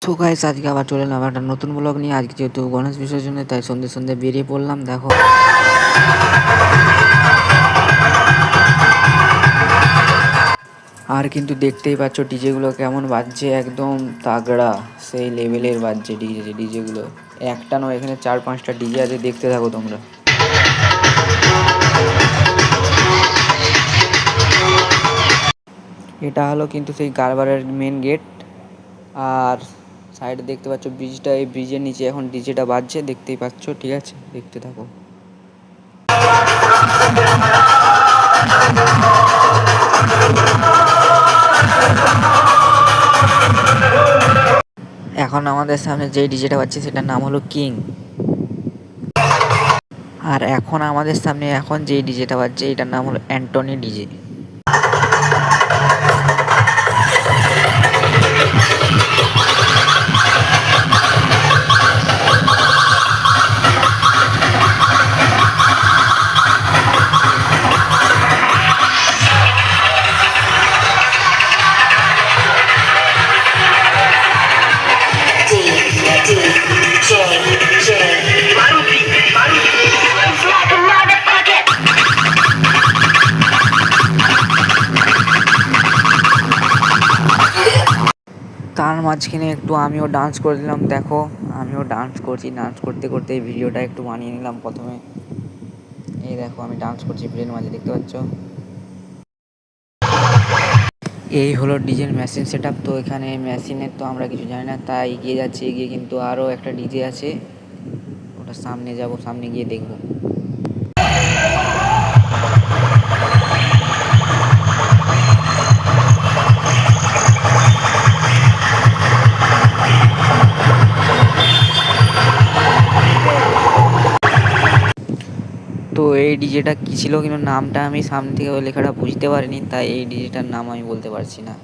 So guys, আজকে আবার চলে এলাম একটা নতুন ব্লগ নিয়ে। আজকে যেহেতু গণেশ বিসর্জনে, তাই সন্ধ্যে সন্ধ্যে বেরিয়ে পড়লাম। দেখো, আর কিন্তু দেখতেই পাচ্ছ ডিজেগুলো কেমন বাজছে, একদম তাগড়া সেই লেভেলের বাজছে ডিজেগুলো। একটা নয়, এখানে 4-5টা ডিজে আছে, দেখতে থাকো তোমরা। এটা হলো কিন্তু সেই কারবারের মেন গেট। আর সাইডে দেখতে পাচ্ছ ব্রিজটা, এই ব্রিজের নিচে এখন ডিজেটা বাজছে, দেখতেই পাচ্ছ। ঠিক আছে, দেখতে থাকো। এখন আমাদের সামনে যে ডিজেটা বাজছে সেটার নাম হলো কিং। আর এখন আমাদের সামনে যে ডিজেটা বাজছে এটার নাম হলো অ্যান্টনি ডিজে। তার মাঝখানে একটু আমিও ডান্স করে দিলাম। দেখো, আমিও ডান্স করছি। ডান্স করতে করতে এই ভিডিওটা একটু বানিয়ে নিলাম প্রথমে। এই দেখো, আমি ডান্স করছি ভিডিওর মাঝে, দেখতে পাচ্ছ। এই হলো ডিজের মেশিন সেট আপ। তো এখানে মেশিনের তো আমরা কিছু জানি না, তাই এগিয়ে যাচ্ছি। এগিয়ে কিন্তু আরও একটা ডিজে আছে, ওটা সামনে যাব, সামনে গিয়ে দেখবো। তো এই ডিজেটা কী ছিল, কিন্তু নামটা আমি সামনে থেকে ওই লেখাটা বুঝতে পারিনি, তাই এই ডিজেটার নাম আমি বলতে পারছি না।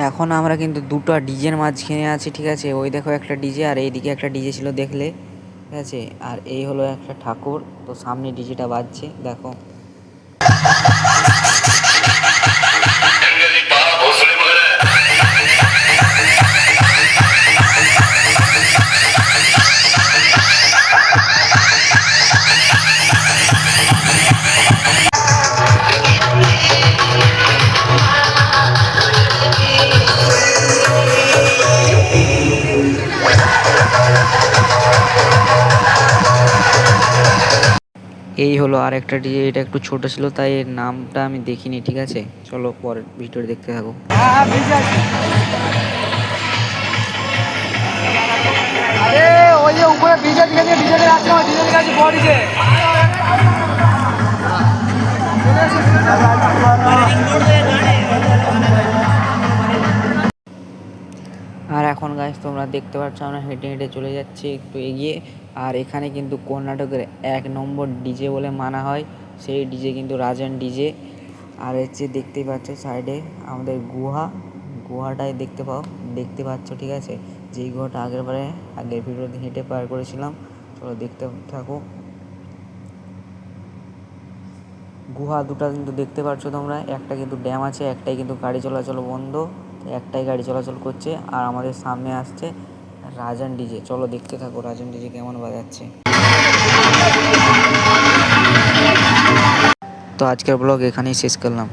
এখন আমরা কিন্তু দুটো ডিজের মাঝখানে আছি। ঠিক আছে, ওই দেখো একটা ডিজে, আর এইদিকে একটা ডিজে ছিল, দেখলে। ঠিক আছে, আর এই হলো একটা ঠাকুর। তো সামনে ডিজেটা বাজছে, দেখো। এই হলো আর একটা ডিজে, এটা একটু ছোট ছিল, তাই এর নামটা আমি দেখিনি। ঠিক আছে, চলো পরের ভিডিও দেখতে থাকো। আরে ওই যে উপরে ডিজে দিকে ডিজে আছে, ডিজে আছে, বড় ডিজে। আর এখন গাইস, তোমরা দেখতে পাচ্ছ আমরা হেঁটে হেঁটে চলে যাচ্ছি একটু এগিয়ে। আর এখানে কিন্তু কর্ণাটকের 1 নম্বর ডিজে বলে মানা হয়, সেই ডিজে কিন্তু রাজন ডিজে। আর হচ্ছে দেখতেই পাচ্ছ সাইডে আমাদের গুহাটাই দেখতে পাচ্ছ। ঠিক আছে, যেই গুহাটা আগের ভিডিওতে হেঁটে পার করেছিলাম। চলো দেখতে থাকো। গুহা দুটো কিন্তু দেখতে পাচ্ছ তোমরা, একটা কিন্তু ড্যাম আছে, একটাই কিন্তু গাড়ি চলাচল বন্ধ, একটাই গাড়ি চলাচল করছে। আর আমাদের সামনে আসছে রাজন ডিজে। চলো দেখতে থাকো রাজন ডিজে কেমন বাজাচ্ছে। তো আজকের ব্লগ এখানেই শেষ করলাম।